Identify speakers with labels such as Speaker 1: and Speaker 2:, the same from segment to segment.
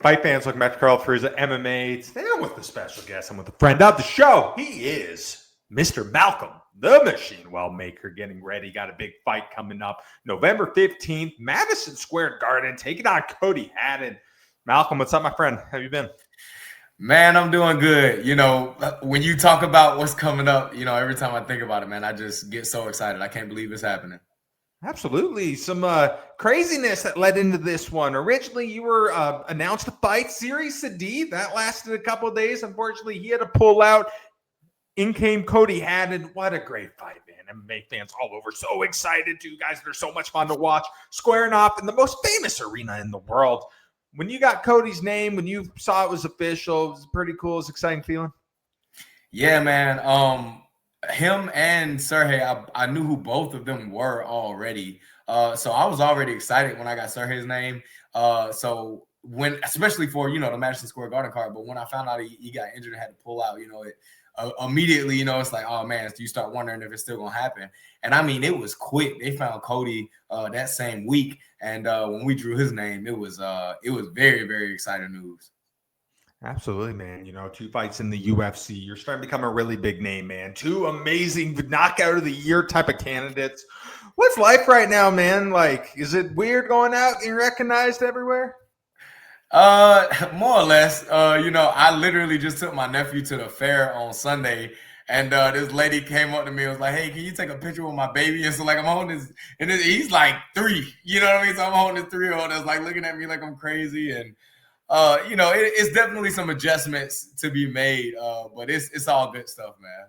Speaker 1: Fight fans, welcome back to Carl Fruza MMA. Today I'm with a special guest. I'm with a friend of the show. He is Mr. Malcolm, the Machine Wellmaker, getting ready. Got a big fight coming up November 15th, Madison Square Garden, taking on Cody Haddon. Malcolm, what's up, my friend? How you been?
Speaker 2: Man, I'm doing good. When you talk about what's coming up, every time I think about it, man, I just get so excited. I can't believe it's happening.
Speaker 1: Absolutely. Some craziness that led into this one. Originally, you were announced to fight Series D. That lasted a couple of days. Unfortunately, he had to pull out. In came Cody Haddon. What a great fight, man. MMA fans all over. So excited, too, guys. They're so much fun to watch. Squaring off in the most famous arena in the world. When you got Cody's name, when you saw it was official, it was pretty cool. It was an exciting feeling.
Speaker 2: Yeah, man. Him and Sergey, I knew who both of them were already. So I was already excited when I got Sergey's name. So when, especially for, the Madison Square Garden card, but when I found out he got injured and had to pull out, immediately, it's like, oh man, you start wondering if it's still going to happen. And I mean, it was quick. They found Cody that same week. And when we drew his name, it was very, very exciting news.
Speaker 1: Absolutely, man. 2 fights in the UFC. You're starting to become a really big name, man. 2 amazing knockout of the year type of candidates. What's life right now, man? Like, is it weird going out and recognized everywhere?
Speaker 2: More or less. I literally just took my nephew to the fair on Sunday, and this lady came up to me and was like, "Hey, can you take a picture with my baby?" And so, like, I'm holding this, and he's like 3. You know what I mean? So I'm holding this 3-year-old that's like looking at me like I'm crazy, and it's definitely some adjustments to be made, but it's all good stuff, man.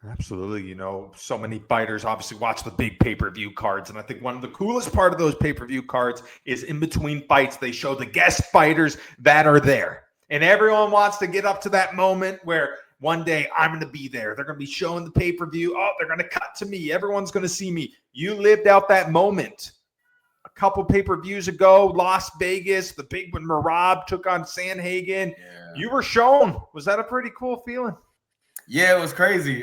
Speaker 1: Absolutely. So many fighters obviously watch the big pay-per-view cards. And I think one of the coolest part of those pay-per-view cards is in between fights, they show the guest fighters that are there. And everyone wants to get up to that moment where one day I'm going to be there. They're going to be showing the pay-per-view. Oh, they're going to cut to me. Everyone's going to see me. You lived out that moment. A couple pay-per-views ago, Las Vegas, the big one, Marab took on Sanhagen. Yeah. You were shown. Was that a pretty cool feeling?
Speaker 2: Yeah, it was crazy.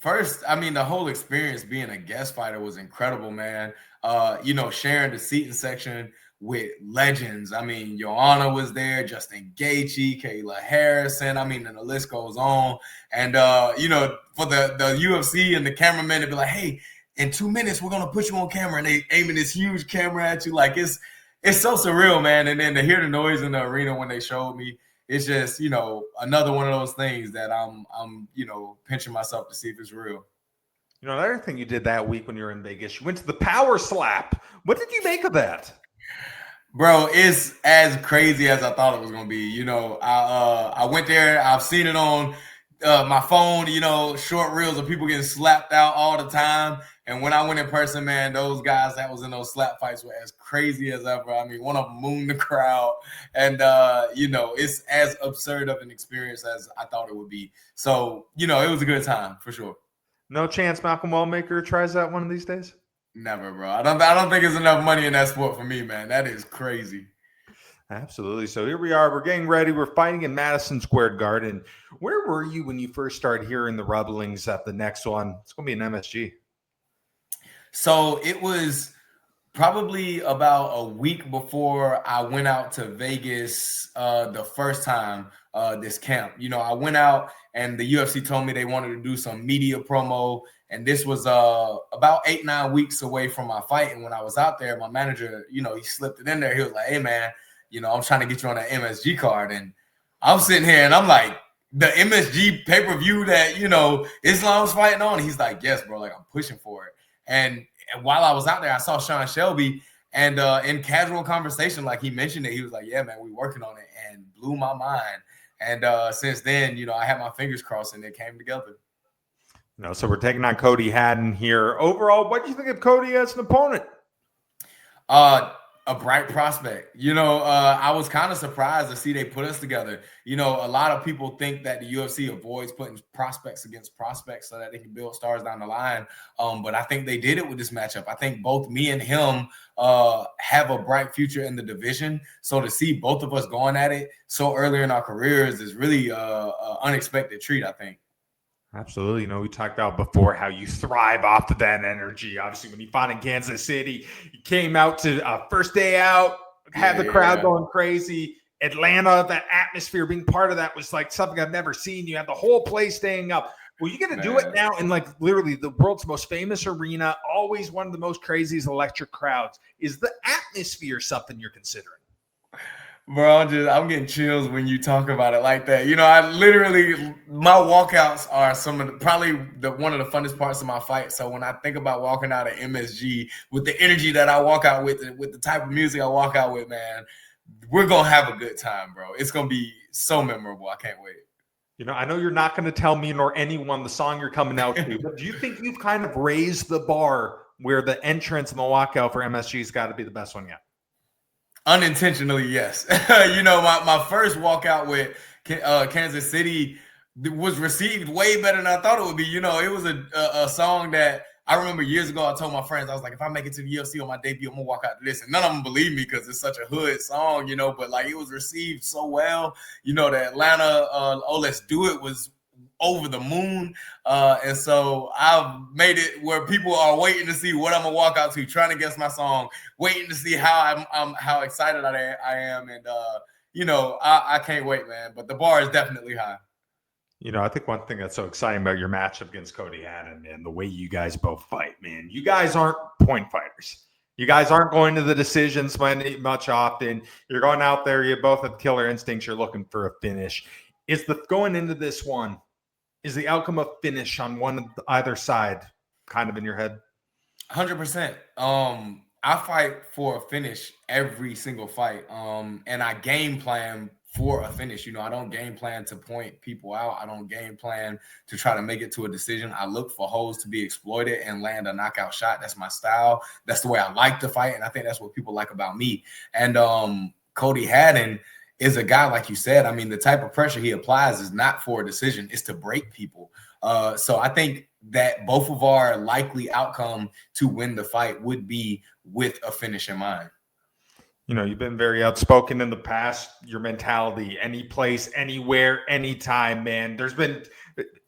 Speaker 2: First, I mean, the whole experience being a guest fighter was incredible, man. Sharing the seating section with legends. I mean, Joanna was there, Justin Gaethje, Kayla Harrison. I mean, and the list goes on. And, for the UFC and the cameraman to be like, hey, in 2 minutes, we're going to put you on camera. And they aiming this huge camera at you. Like, it's so surreal, man. And then to hear the noise in the arena when they showed me, it's just, another one of those things that I'm pinching myself to see if it's real.
Speaker 1: The other thing you did that week when you were in Vegas, you went to the Power Slap. What did you make of that?
Speaker 2: Bro, it's as crazy as I thought it was going to be. I went there. I've seen it on my phone, short reels of people getting slapped out all the time. And when I went in person, man, those guys that was in those slap fights were as crazy as ever. I mean, one of them mooned the crowd. And, it's as absurd of an experience as I thought it would be. So, it was a good time for sure.
Speaker 1: No chance Malcolm Wellmaker tries that one of these days?
Speaker 2: Never, bro. I don't think there's enough money in that sport for me, man. That is crazy.
Speaker 1: Absolutely. So here we are. We're getting ready. We're fighting in Madison Square Garden. Where were you when you first started hearing the rumblings at the next one? It's going to be an MSG.
Speaker 2: So it was probably about a week before I went out to Vegas the first time this camp. I went out and the UFC told me they wanted to do some media promo. And this was about 8-9 weeks away from my fight. And when I was out there, my manager, he slipped it in there. He was like, hey, man, I'm trying to get you on that MSG card. And I'm sitting here and I'm like, the MSG pay-per-view that, Islam's fighting on. And he's like, yes, bro, like I'm pushing for it. And while I was out there, I saw Sean Shelby, and in casual conversation, like he mentioned it, he was like, yeah, man, we're working on it, and blew my mind. And since then, I had my fingers crossed and it came together.
Speaker 1: So we're taking on Cody Haddon here. Overall, what do you think of Cody as an opponent?
Speaker 2: A bright prospect. I was kind of surprised to see they put us together. A lot of people think that the UFC avoids putting prospects against prospects so that they can build stars down the line. But I think they did it with this matchup. I think both me and him have a bright future in the division. So to see both of us going at it so early in our careers is really an unexpected treat, I think.
Speaker 1: Absolutely. We talked about before how you thrive off of that energy. Obviously, when you fought in Kansas City, you came out to first day out, had the crowd going crazy. Atlanta, that atmosphere, being part of that was like something I've never seen. You had the whole place staying up. Well, you get to do it now in like literally the world's most famous arena, always one of the most craziest electric crowds. Is the atmosphere something you're considering?
Speaker 2: Bro, I'm getting chills when you talk about it like that. I literally, my walkouts are probably one of the funnest parts of my fight. So when I think about walking out of MSG with the energy that I walk out with the type of music I walk out with, man, we're going to have a good time, bro. It's going to be so memorable. I can't wait.
Speaker 1: I know you're not going to tell me nor anyone the song you're coming out to, but do you think you've kind of raised the bar where the entrance and the walkout for MSG's got to be the best one yet?
Speaker 2: Unintentionally, yes. My first walkout with Kansas City was received way better than I thought it would be. It was a song that I remember years ago. I told my friends, I was like, if I make it to the UFC on my debut, I'm gonna walk out to this, and none of them believe me because it's such a hood song, But like, it was received so well. The Atlanta "Oh Let's Do It" was over the moon, and so I've made it where people are waiting to see what I'm gonna walk out to, trying to guess my song, waiting to see how how excited I am, and I can't wait, man. But the bar is definitely high.
Speaker 1: I think one thing that's so exciting about your matchup against Cody Haddon, man, the way you guys both fight, man. You guys aren't point fighters. You guys aren't going to the decisions much often. You're going out there. You both have killer instincts. You're looking for a finish. Going into this one? Is the outcome of finish on either side kind of in your head?
Speaker 2: 100%. I fight for a finish every single fight. And I game plan for a finish. I don't game plan to point people out. I don't game plan to try to make it to a decision. I look for holes to be exploited and land a knockout shot. That's my style. That's the way I like to fight. And I think that's what people like about me. And Cody Haddon is a guy, like you said, I mean, the type of pressure he applies is not for a decision, it's to break people. So I think that both of our likely outcome to win the fight would be with a finish in mind.
Speaker 1: You've been very outspoken in the past, your mentality, any place, anywhere, anytime, man. There's been,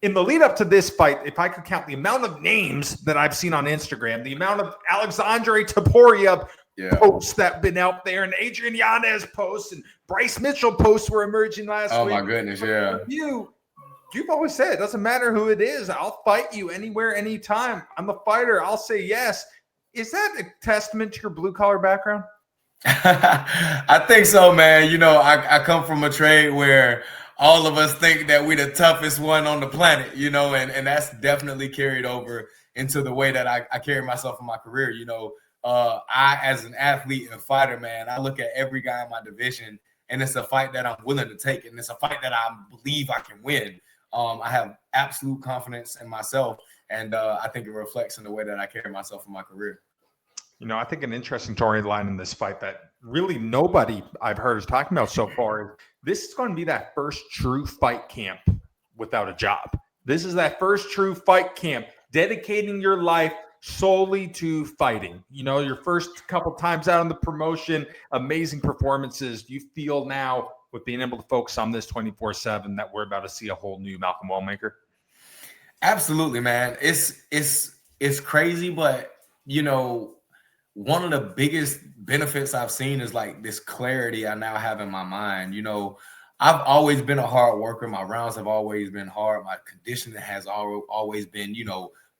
Speaker 1: in the lead up to this fight, if I could count the amount of names that I've seen on Instagram, the amount of Alexandre Topuria posts that have been out there, and Adrian Yanez posts and Bryce Mitchell posts were emerging last week.
Speaker 2: Oh my goodness, yeah.
Speaker 1: You've always said it doesn't matter who it is. I'll fight you anywhere, anytime. I'm a fighter. I'll say yes. Is that a testament to your blue collar background?
Speaker 2: I think so, man. I come from a trade where all of us think that we're the toughest one on the planet, and that's definitely carried over into the way that I carry myself in my career. I, as an athlete and fighter, man, I look at every guy in my division, and it's a fight that I'm willing to take, and it's a fight that I believe I can win. I have absolute confidence in myself, and I think it reflects in the way that I carry myself in my career.
Speaker 1: I think an interesting storyline in this fight that really nobody I've heard is talking about so far is this is going to be that first true fight camp without a job. This is that first true fight camp, dedicating your life solely to fighting. Your first couple times out in the promotion, amazing performances. Do you feel now with being able to focus on this 24/7 that we're about to see a whole new Malcolm Wellmaker?
Speaker 2: Absolutely, man. It's crazy, but one of the biggest benefits I've seen is like this clarity I now have in my mind. I've always been a hard worker. My rounds have always been hard. My conditioning has always been,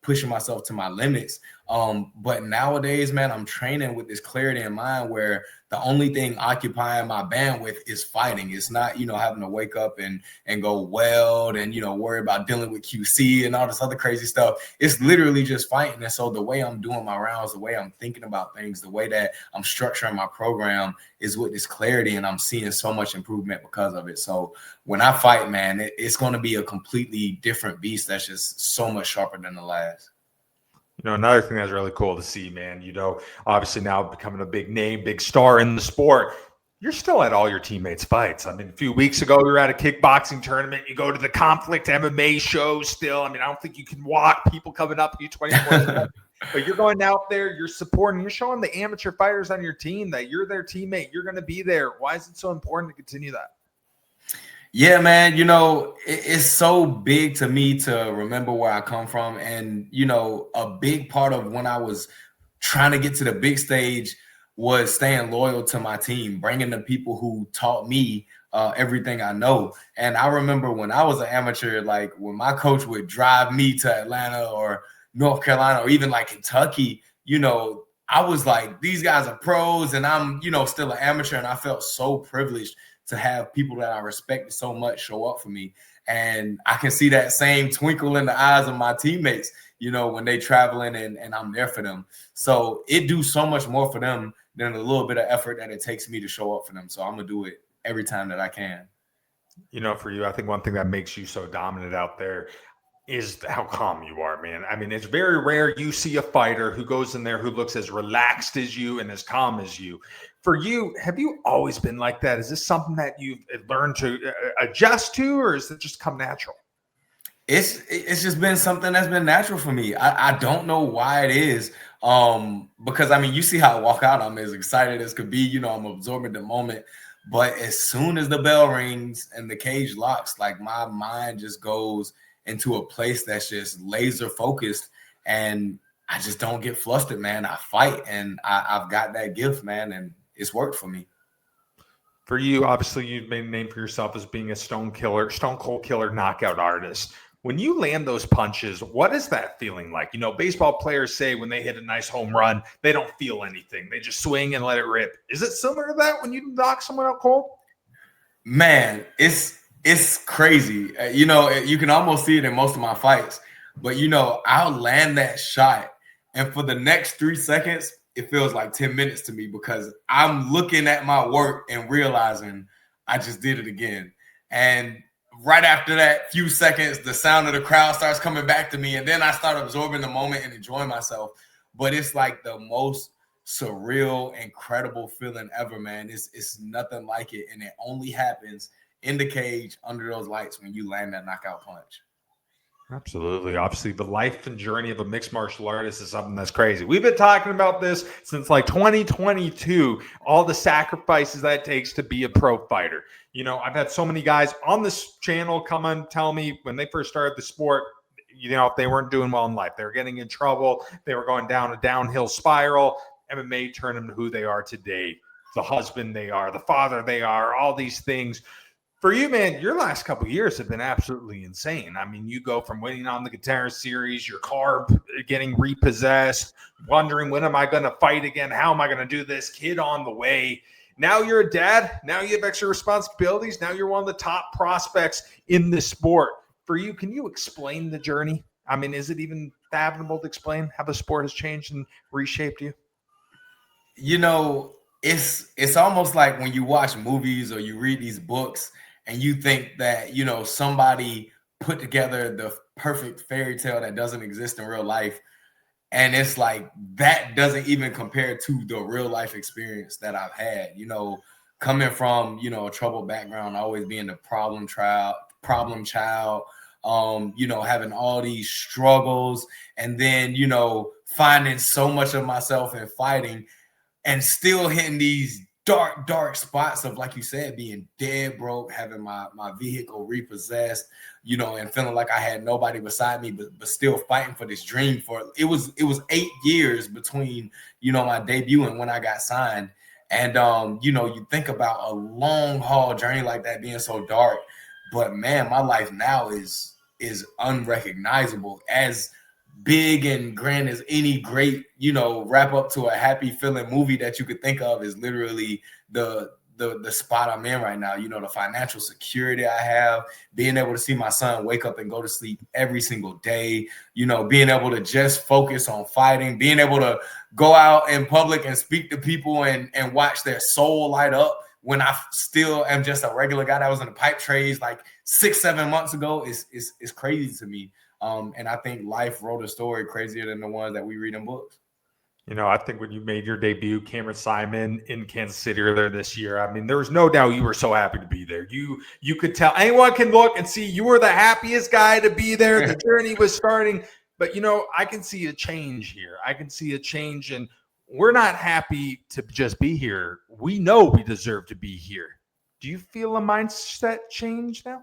Speaker 2: pushing myself to my limits. But nowadays, man, I'm training with this clarity in mind where the only thing occupying my bandwidth is fighting. It's not, having to wake up and go weld and, worry about dealing with QC and all this other crazy stuff. It's literally just fighting. And so the way I'm doing my rounds, the way I'm thinking about things, the way that I'm structuring my program is with this clarity, and I'm seeing so much improvement because of it. So when I fight, man, it's going to be a completely different beast that's just so much sharper than the last.
Speaker 1: Another thing that's really cool to see, man, obviously now becoming a big name, big star in the sport, you're still at all your teammates' fights. I mean, a few weeks ago, we were at a kickboxing tournament. You go to the Conflict MMA show still. I mean, I don't think you can walk people coming up to you 24/7. But you're going out there, you're supporting, you're showing the amateur fighters on your team that you're their teammate. You're going to be there. Why is it so important to continue that?
Speaker 2: Yeah, man, it's so big to me to remember where I come from. And, a big part of when I was trying to get to the big stage was staying loyal to my team, bringing the people who taught me everything I know. And I remember when I was an amateur, like when my coach would drive me to Atlanta or North Carolina or even like Kentucky, I was like, these guys are pros and I'm, still an amateur. And I felt so privileged to have people that I respected so much show up for me. And I can see that same twinkle in the eyes of my teammates, when they traveling and I'm there for them. So it do so much more for them than a little bit of effort that it takes me to show up for them. So I'm going to do it every time that I can.
Speaker 1: For you, I think one thing that makes you so dominant out there is how calm you are, man. I mean, it's very rare you see a fighter who goes in there who looks as relaxed as you and as calm as you. For you, have you always been like that? Is this something that you've learned to adjust to, or is it just come natural?
Speaker 2: It's just been something that's been natural for me. I don't know why it is. Because I mean, you see how I walk out, I'm as excited as could be, I'm absorbing the moment. But as soon as the bell rings and the cage locks, like my mind just goes into a place that's just laser focused, and I just don't get flustered, man. I fight, and I've got that gift, man, and it's worked for me.
Speaker 1: For you, obviously, you've made a name for yourself as being a stone cold killer knockout artist. When you land those punches, what is that feeling like? Baseball players say when they hit a nice home run, they don't feel anything. They just swing and let it rip. Is it similar to that when you knock someone out cold?
Speaker 2: Man, it's crazy. You can almost see it in most of my fights. But, I'll land that shot, and for the next 3 seconds, it feels like 10 minutes to me because I'm looking at my work and realizing I just did it again. And right after that few seconds, the sound of the crowd starts coming back to me, and then I start absorbing the moment and enjoying myself. But it's like the most surreal, incredible feeling ever, man. It's nothing like it, and it only happens in the cage under those lights when you land that knockout punch.
Speaker 1: Absolutely. Obviously, the life and journey of a mixed martial artist is something that's crazy. We've been talking about this since like 2022, all the sacrifices that it takes to be a pro fighter. I've had so many guys on this channel come and tell me when they first started the sport, if they weren't doing well in life, they were getting in trouble, they were going down a downhill spiral. MMA turned them to who they are today, the husband they are, the father they are, all these things. For you, man, your last couple of years have been absolutely insane. I mean, you go from winning on the Guitar Series, your car getting repossessed, wondering when am I going to fight again? How am I going to do this? Kid on the way. Now you're a dad. Now you have extra responsibilities. Now you're one of the top prospects in this sport. For you, can you explain the journey? I mean, is it even fathomable to explain how the sport has changed and reshaped you?
Speaker 2: It's almost like when you watch movies or you read these books and you think that, somebody put together the perfect fairy tale that doesn't exist in real life. And it's like that doesn't even compare to the real life experience that I've had, coming from, a troubled background, always being the problem child, having all these struggles, and then, finding so much of myself in fighting and still hitting these dark spots of, like you said, being dead broke, having my vehicle repossessed, and feeling like I had nobody beside me, but still fighting for this dream. It was 8 years between, my debut and when I got signed. And, you think about a long haul journey like that being so dark, but man, my life now is unrecognizable. As big and grand as any great, wrap up to a happy feeling movie that you could think of, is literally the spot I'm in right now. The financial security I have, being able to see my son wake up and go to sleep every single day, being able to just focus on fighting, being able to go out in public and speak to people and watch their soul light up when I still am just a regular guy that was in the pipe trades like 6-7 months ago is crazy to me. And I think life wrote a story crazier than the ones that we read in books.
Speaker 1: I think when you made your debut, Cameron Simon, in Kansas City earlier this year, I mean, there was no doubt you were so happy to be there. You could tell. Anyone can look and see you were the happiest guy to be there. The journey was starting. But, I can see a change here. I can see a change, and we're not happy to just be here. We know we deserve to be here. Do you feel a mindset change now?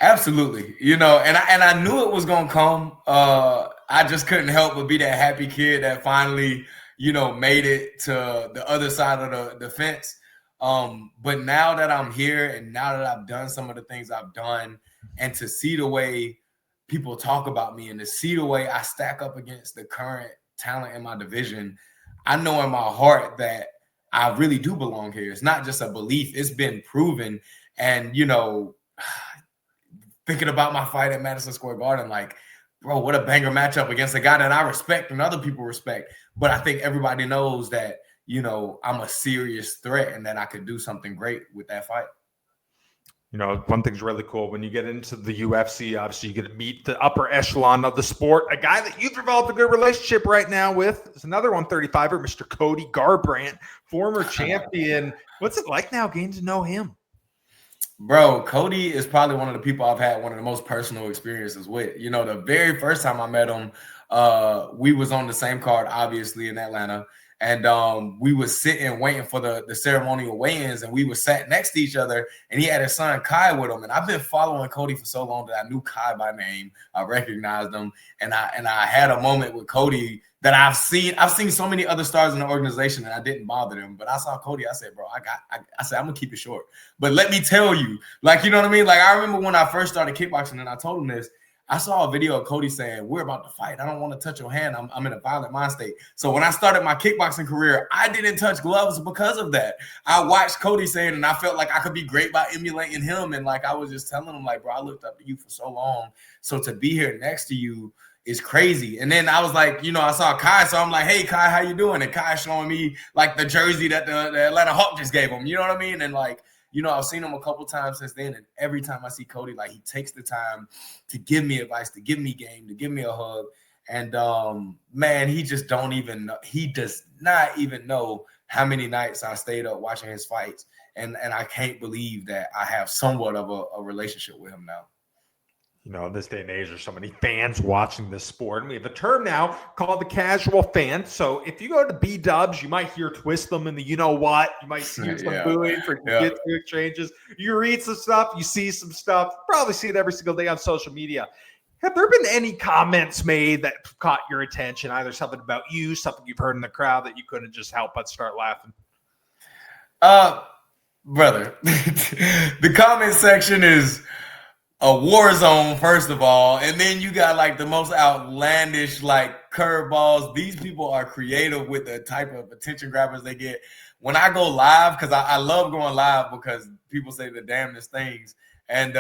Speaker 2: Absolutely. And I knew it was going to come. I just couldn't help but be that happy kid that finally, made it to the other side of the fence. But now that I'm here and now that I've done some of the things I've done, and to see the way people talk about me and to see the way I stack up against the current talent in my division, I know in my heart that I really do belong here. It's not just a belief, it's been proven. And, thinking about my fight at Madison Square Garden, like, bro, what a banger matchup against a guy that I respect and other people respect. But I think everybody knows that, I'm a serious threat and that I could do something great with that fight.
Speaker 1: One thing's really cool when you get into the UFC, obviously you get to meet the upper echelon of the sport. A guy that you've developed a good relationship right now with is another 135er, Mr. Cody Garbrandt, former champion. What's it like now getting to know him?
Speaker 2: Bro, Cody is probably one of the people I've had one of the most personal experiences with. The very first time I met him, we was on the same card, obviously, in Atlanta. And we was sitting waiting for the ceremonial weigh-ins, and we were sat next to each other, and he had his son Kai with him. And I've been following Cody for so long that I knew Kai by name. I recognized him, and I had a moment with Cody that I've seen so many other stars in the organization, and I didn't bother them. But I saw Cody, I said, bro, I said, I'm gonna keep it short. But let me tell you, like, you know what I mean? Like, I remember when I first started kickboxing, and I told him this. I saw a video of Cody saying, we're about to fight. I don't want to touch your hand. I'm in a violent mind state. So when I started my kickboxing career, I didn't touch gloves because of that. I watched Cody saying, and I felt like I could be great by emulating him. And like, I was just telling him, like, bro, I looked up to you for so long. So to be here next to you is crazy. And then I was like, I saw Kai. So I'm like, hey, Kai, how you doing? And Kai showing me like the jersey that the Atlanta Hawk just gave him. You know what I mean? And like, I've seen him a couple times since then, and every time I see Cody, like, he takes the time to give me advice, to give me game, to give me a hug. And man, he just he does not even know how many nights I stayed up watching his fights. And I can't believe that I have somewhat of a relationship with him now.
Speaker 1: In this day and age, there's so many fans watching this sport. And we have a term now called the casual fan. So if you go to B-dubs, you might hear twist them in the you-know-what. You might see some booing for jiu-jitsu exchanges. You read some stuff. You see some stuff. Probably see it every single day on social media. Have there been any comments made that caught your attention? Either something about you, something you've heard in the crowd that you couldn't just help but start laughing?
Speaker 2: Brother, the comment section is a war zone, first of all, and then you got like the most outlandish like curveballs. These people are creative with the type of attention grabbers they get. When I go live, because I love going live because people say the damnedest things, and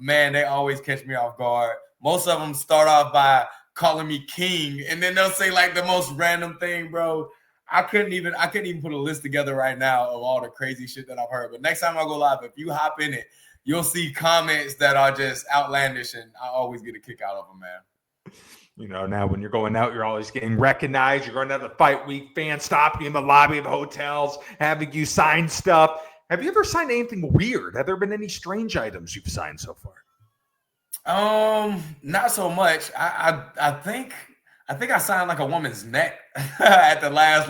Speaker 2: man, they always catch me off guard. Most of them start off by calling me king, and then they'll say like the most random thing, bro. I couldn't even put a list together right now of all the crazy shit that I've heard. But next time I go live, if you hop in it, you'll see comments that are just outlandish, and I always get a kick out of them, man.
Speaker 1: Now when you're going out, you're always getting recognized. You're going out to fight week, fans stopping you in the lobby of hotels, having you sign stuff. Have you ever signed anything weird? Have there been any strange items you've signed so far?
Speaker 2: Not so much. I think I signed like a woman's neck at the last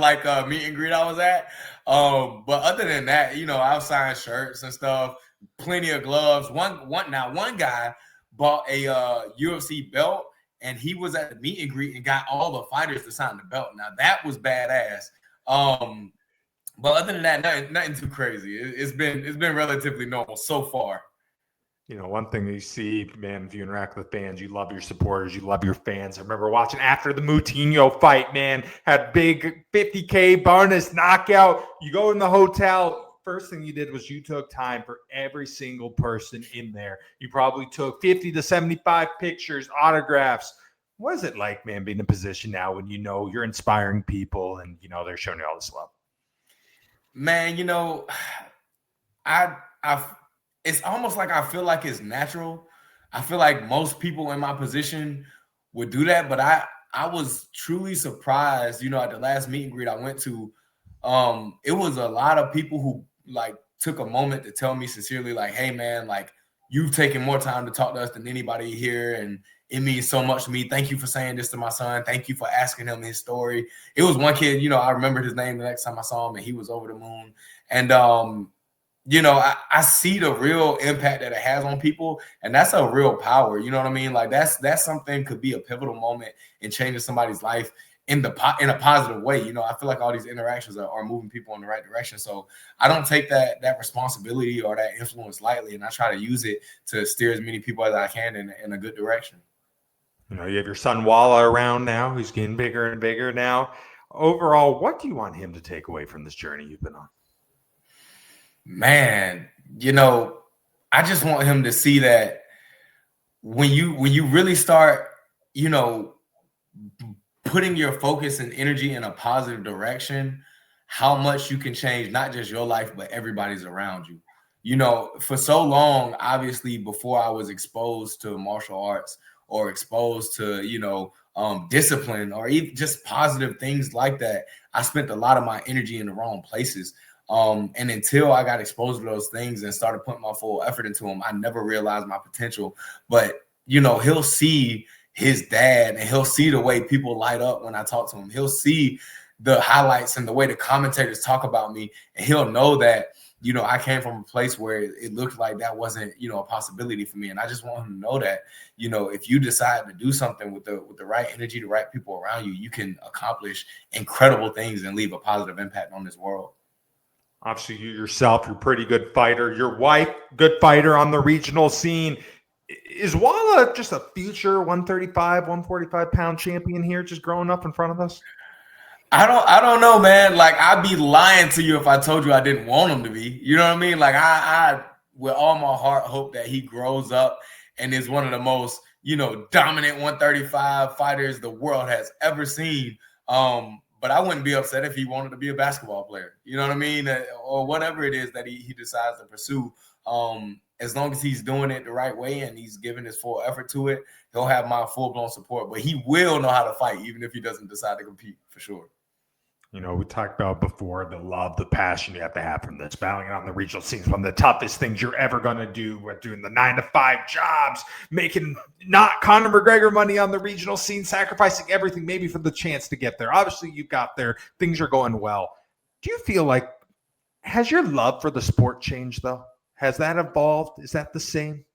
Speaker 2: meet and greet I was at. But other than that, I've signed shirts and stuff. Plenty of gloves. One guy bought a UFC belt, and he was at the meet and greet and got all the fighters to sign the belt. Now that was badass. But other than that, nothing too crazy. It's been relatively normal so far.
Speaker 1: One thing you see, man, if you interact with fans, you love your supporters, you love your fans. I remember watching after the Moutinho fight, man, had big 50K bonus knockout. You go in the hotel. First thing you did was you took time for every single person in there. You probably took 50 to 75 pictures, autographs. What is it like, man, being in a position now when you're inspiring people and, they're showing you all this love?
Speaker 2: Man, it's almost like I feel like it's natural. I feel like most people in my position would do that, but I was truly surprised, at the last meet and greet I went to. It was a lot of people who like took a moment to tell me sincerely, like, hey man, like, you've taken more time to talk to us than anybody here, and it means so much to me. Thank you for saying this to my son. Thank you for asking him his story. It was one kid, I remembered his name the next time I saw him, and he was over the moon. And I see the real impact that it has on people, and that's a real power. You know what I mean? Like that's something could be a pivotal moment in changing somebody's life. in a positive way. You know, I feel like all these interactions are moving people in the right direction. So I don't take that responsibility or that influence lightly, and I try to use it to steer as many people as I can in a good direction.
Speaker 1: You know, you have your son Walla around now. He's getting bigger and bigger now. Overall, what do you want him to take away from this journey you've been on?
Speaker 2: Man, you know, I just want him to see that when you really start, you know, putting your focus and energy in a positive direction, how much you can change not just your life, but everybody's around you. You know, for so long, obviously, before I was exposed to martial arts or exposed to, you know, discipline or even just positive things like that, I spent a lot of my energy in the wrong places. And until I got exposed to those things and started putting my full effort into them, I never realized my potential. But, you know, he'll see his dad and he'll see the way people light up when I talk to him. He'll see the highlights and the way the commentators talk about me, and he'll know that, you know, I came from a place where it looked like that wasn't, you know, a possibility for me. And I just want him to know that, you know, if you decide to do something with the right energy, the right people around you, you can accomplish incredible things and leave a positive impact on this world.
Speaker 1: Obviously, you yourself, you're a pretty good fighter. Your wife, good fighter on the regional scene. Is Walla just a future 135, 145 pound champion here, just growing up in front of us?
Speaker 2: I don't know, man. Like, I'd be lying to you if I told you I didn't want him to be. You know what I mean? Like, I with all my heart hope that he grows up and is one of the most, you know, dominant 135 fighters the world has ever seen. But I wouldn't be upset if he wanted to be a basketball player. You know what I mean? Or whatever it is that he decides to pursue. As long as he's doing it the right way and he's giving his full effort to it, he'll have my full-blown support. But he will know how to fight, even if he doesn't decide to compete, for sure.
Speaker 1: You know, we talked about before the love, the passion you have to have from this. Battling on the regional scene is one of the toughest things you're ever going to do. With doing the 9-to-5 jobs, making not Conor McGregor money on the regional scene, sacrificing everything maybe for the chance to get there. Obviously, you got there. Things are going well. Do you feel like, has your love for the sport changed, though? Has that evolved? Is that the same?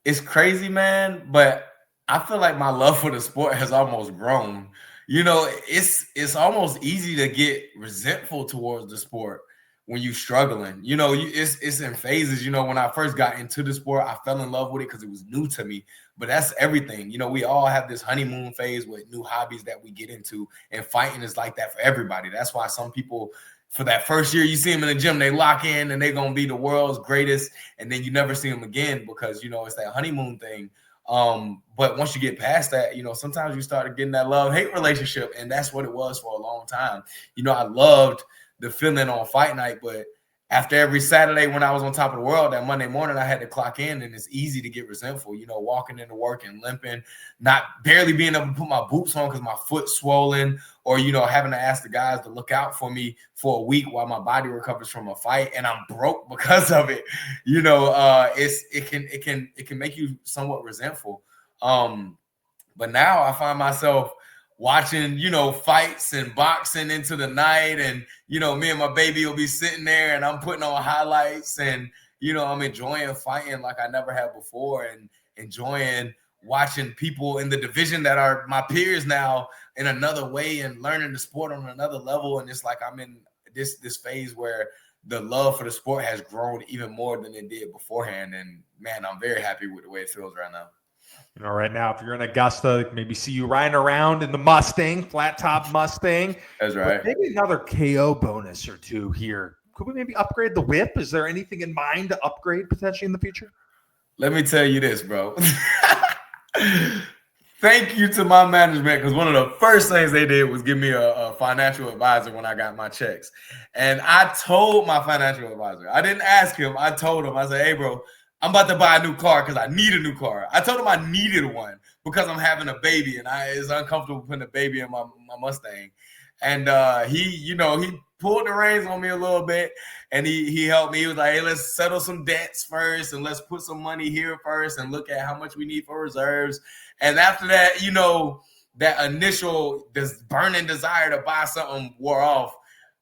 Speaker 2: It's crazy, man, but I feel like my love for the sport has almost grown. You know, it's almost easy to get resentful towards the sport when you're struggling. You know, it's in phases. You know, when I first got into the sport, I fell in love with it because it was new to me. But that's everything. You know, we all have this honeymoon phase with new hobbies that we get into, and fighting is like that for everybody. That's why some people, for that first year, you see them in the gym, they lock in and they're going to be the world's greatest. And then you never see them again because, you know, it's that honeymoon thing. But once you get past that, you know, sometimes you start getting that love-hate relationship. And that's what it was for a long time. You know, I loved the feeling on fight night, but after every Saturday when I was on top of the world, that Monday morning I had to clock in, and it's easy to get resentful, you know, walking into work and limping, not barely being able to put my boots on because my foot's swollen, or, you know, having to ask the guys to look out for me for a week while my body recovers from a fight and I'm broke because of it. You know, it can make you somewhat resentful. But now I find myself watching, you know, fights and boxing into the night, and, you know, me and my baby will be sitting there and I'm putting on highlights, and, you know, I'm enjoying fighting like I never have before, and enjoying watching people in the division that are my peers now in another way and learning the sport on another level. And it's like I'm in this phase where the love for the sport has grown even more than it did beforehand. And man, I'm very happy with the way it feels right now.
Speaker 1: You know, right now, if you're in Augusta, maybe see you riding around in the Mustang, flat top Mustang.
Speaker 2: That's right.
Speaker 1: But maybe another KO bonus or two here. Could we maybe upgrade the whip? Is there anything in mind to upgrade potentially in the future?
Speaker 2: Let me tell you this, bro. Thank you to my management, because one of the first things they did was give me a financial advisor when I got my checks. And I told my financial advisor, I didn't ask him. I told him, I said, hey, bro, I'm about to buy a new car because I need a new car. I told him I needed one because I'm having a baby and it's uncomfortable putting a baby in my Mustang. And he pulled the reins on me a little bit, and he helped me. He was like, hey, let's settle some debts first, and let's put some money here first and look at how much we need for reserves. And after that, you know, that initial burning desire to buy something wore off.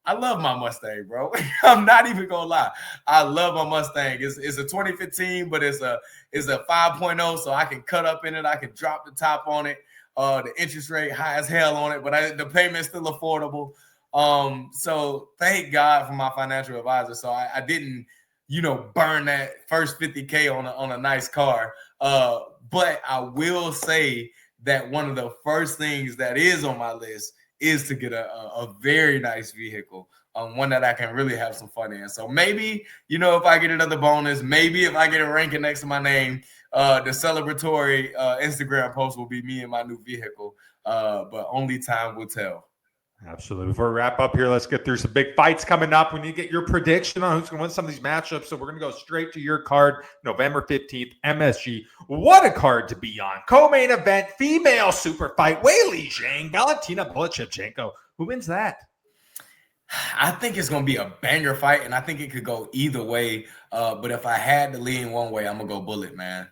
Speaker 2: I love my Mustang, bro. I'm not even gonna lie. I love my Mustang. It's a 2015, but it's a 5.0, so I can cut up in it. I can drop the top on it. The interest rate high as hell on it, but the payment's still affordable. So thank God for my financial advisor. So I didn't, burn that first 50K on a nice car. But I will say that one of the first things that is on my list is to get a very nice vehicle. One that I can really have some fun in. So maybe, if I get another bonus, maybe if I get a ranking next to my name, the celebratory Instagram post will be me and my new vehicle. But only time will tell.
Speaker 1: Absolutely. Before we wrap up here, let's get through some big fights coming up. We need to get your prediction on who's going to win some of these matchups. So we're going to go straight to your card, November 15th, MSG. What a card to be on. Co-main event, female super fight, Weili Zhang, Valentina Shevchenko. Who wins that?
Speaker 2: I think it's going to be a banger fight, and I think it could go either way. But if I had to lean one way, I'm going to go Bullet, man.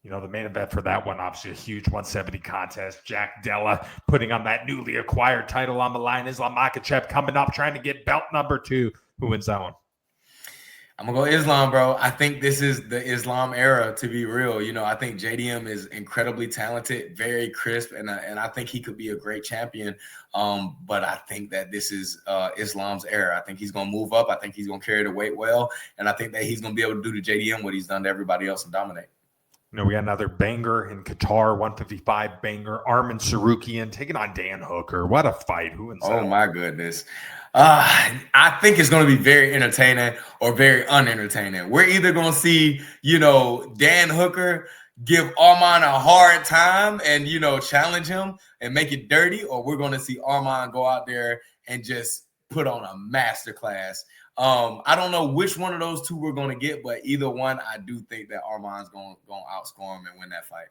Speaker 1: The main event for that one, obviously a huge 170 contest. Jack Della putting on that newly acquired title on the line. Islam Makhachev coming up, trying to get belt number 2. Who wins that one?
Speaker 2: I'm going to go Islam, bro. I think this is the Islam era, to be real. I think JDM is incredibly talented, very crisp, and I think he could be a great champion. But I think that this is Islam's era. I think he's going to move up. I think he's going to carry the weight well. And I think that he's going to be able to do to JDM what he's done to everybody else and dominate.
Speaker 1: We got another banger in Qatar, 155 banger. Arman Sarukian taking on Dan Hooker. What a fight. Who wins that?
Speaker 2: Oh, my goodness. I think it's going to be very entertaining or very unentertaining. We're either going to see, Dan Hooker give Arman a hard time and, challenge him and make it dirty, or we're going to see Arman go out there and just put on a masterclass. I don't know which one of those two we're going to get, but either one, I do think that Arman's going to outscore him and win that fight.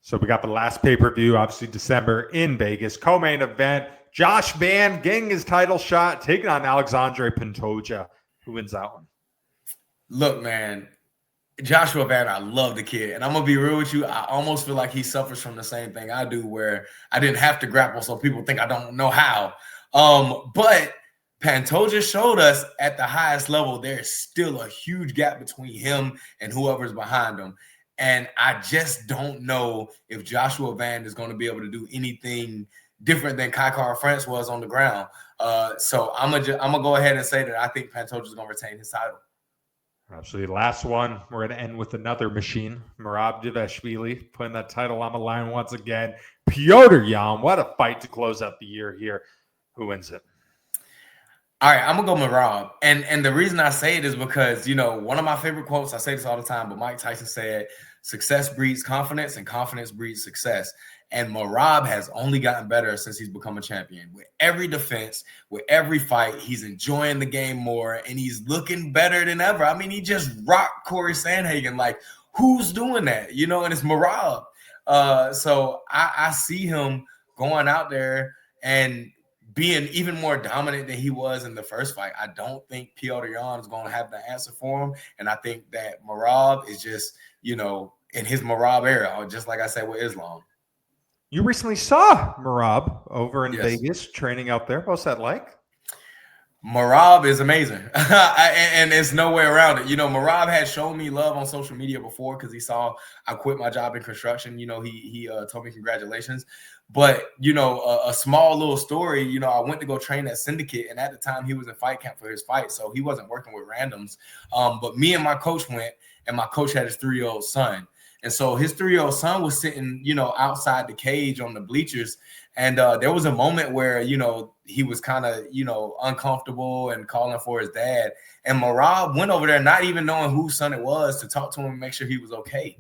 Speaker 1: So we got the last pay-per-view, obviously December in Vegas. Co-main event, Josh Van getting his title shot, taking on Alexandre Pantoja. Who wins that one?
Speaker 2: Look, man, Joshua Van, I love the kid. And I'm going to be real with you. I almost feel like he suffers from the same thing I do, where I didn't have to grapple, so people think I don't know how. But Pantoja showed us at the highest level, there's still a huge gap between him and whoever's behind him. And I just don't know if Joshua Van is going to be able to do anything different than Kai Kara France was on the ground. So I'm gonna go ahead and say that I think Pantoja is going to retain his title.
Speaker 1: Absolutely. Last one, we're going to end with another machine. Merab Dvalishvili putting that title on the line once again. Piotr Yan, what a fight to close out the year here. Who wins it?
Speaker 2: All right, I'm going to go Merab. And the reason I say it is because, one of my favorite quotes, I say this all the time, but Mike Tyson said, success breeds confidence and confidence breeds success. And Merab has only gotten better since he's become a champion. With every defense, with every fight, he's enjoying the game more, and he's looking better than ever. I mean, he just rocked Corey Sandhagen. Like, who's doing that? And it's Merab. So I see him going out there and being even more dominant than he was in the first fight. I don't think Piotr Yan is going to have the answer for him. And I think that Merab is just, in his Merab era, just like I said with Islam.
Speaker 1: You recently saw Merab over in Vegas training out there. What's that like?
Speaker 2: Merab is amazing. And there's no way around it. Merab had shown me love on social media before because he saw I quit my job in construction. He told me congratulations. But, a small little story, I went to go train at Syndicate, and at the time he was in fight camp for his fight, so he wasn't working with randoms. But me and my coach went, and my coach had his 3-year-old son. And so his 3-year-old son was sitting, outside the cage on the bleachers. And there was a moment where, he was kind of, uncomfortable and calling for his dad. And Merab went over there, not even knowing whose son it was, to talk to him and make sure he was okay.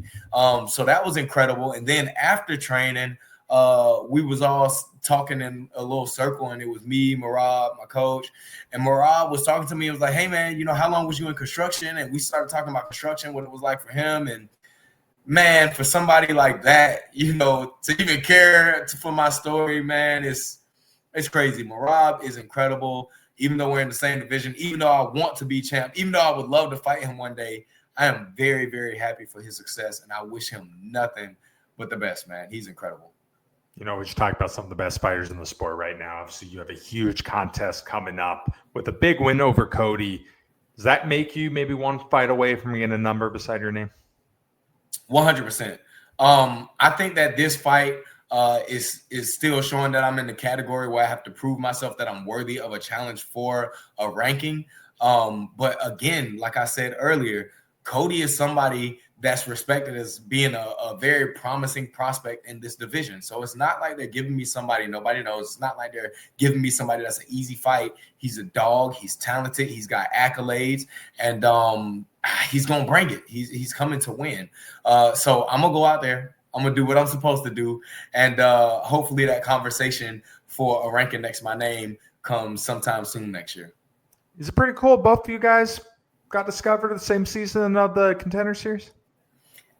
Speaker 2: So that was incredible. And then after training, we was all talking in a little circle, and it was me, Merab, my coach, and Merab was talking to me. It was like, hey man, how long was you in construction? And we started talking about construction, what it was like for him. And man, for somebody like that, to even care for my story, man, it's crazy. Merab is incredible. Even though we're in the same division, even though I want to be champ, even though I would love to fight him one day, I am very, very happy for his success, and I wish him nothing but the best, man. He's incredible.
Speaker 1: We just talked about some of the best fighters in the sport right now. Obviously, you have a huge contest coming up with a big win over Cody. Does that make you maybe one fight away from getting a number beside your name?
Speaker 2: 100%. I think that this fight is still showing that I'm in the category where I have to prove myself that I'm worthy of a challenge for a ranking. But again, like I said earlier, Cody is somebody that's respected as being a very promising prospect in this division. So it's not like they're giving me somebody nobody knows. It's not like they're giving me somebody that's an easy fight. He's a dog. He's talented. He's got accolades, and he's gonna bring it. He's coming to win. So I'm gonna go out there. I'm gonna do what I'm supposed to do, and hopefully that conversation for a ranking next to my name comes sometime soon next year.
Speaker 1: Is it pretty cool? Both of you guys got discovered in the same season of the Contender Series?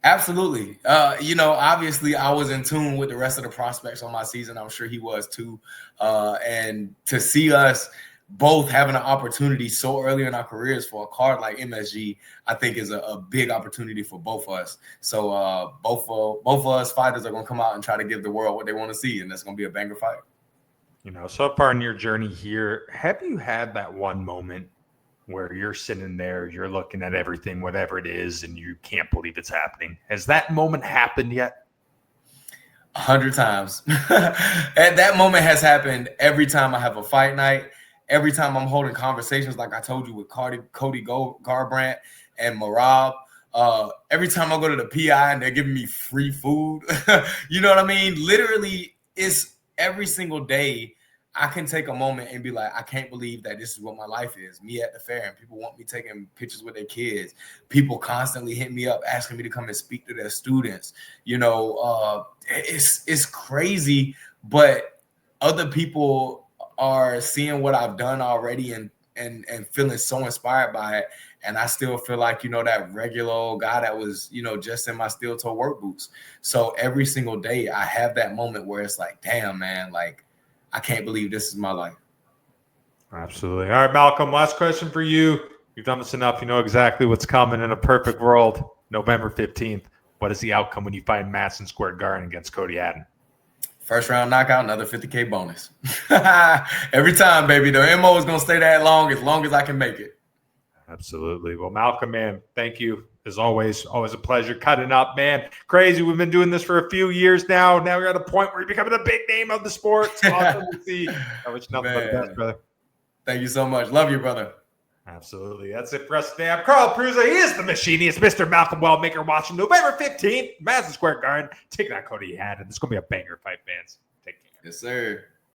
Speaker 2: Absolutely. Obviously I was in tune with the rest of the prospects on my season. I'm sure he was too. And to see us both having an opportunity so early in our careers for a card like MSG, I think is a big opportunity for both of us. So both of us fighters are going to come out and try to give the world what they want to see, and that's going to be a banger fight.
Speaker 1: So far in your journey here, have you had that one moment where you're sitting there, you're looking at everything, whatever it is, and you can't believe it's happening? Has that moment happened yet?
Speaker 2: 100 times. And that moment has happened every time I have a fight night, every time I'm holding conversations like I told you with Cody Garbrandt and Marab. Every time I go to the PI and they're giving me free food. You know what I mean? Literally, it's every single day I can take a moment and be like, I can't believe that this is what my life is. Me at the fair, and people want me taking pictures with their kids. People constantly hit me up asking me to come and speak to their students. It's crazy, but other people are seeing what I've done already and feeling so inspired by it. And I still feel like, that regular old guy that was, just in my steel toe work boots. So every single day I have that moment where it's like, damn, man, like, I can't believe this is my life.
Speaker 1: Absolutely. All right, Malcolm, last question for you. You've done this enough. You know exactly what's coming in a perfect world. November 15th. What is the outcome when you fight Madison Square Garden against Cody Haddon?
Speaker 2: First round knockout, another $50K bonus. Every time, baby. The MO is going to stay that long as I can make it.
Speaker 1: Absolutely. Well, Malcolm, man, thank you. As always a pleasure cutting up, man. Crazy. We've been doing this for a few years now. Now we're at a point where you're becoming a big name of the sport. It's awesome to see. I wish nothing but the best, brother.
Speaker 2: Thank you so much. Love you, brother.
Speaker 1: Absolutely. That's it for us today. I'm Carl Prusa. He is the Machiniest, Mr. Malcolm Wellmaker, watching November 15th, Madison Square Garden, taking on Cody Haddon. It's going to be a banger fight, fans. Take care.
Speaker 2: Yes, sir.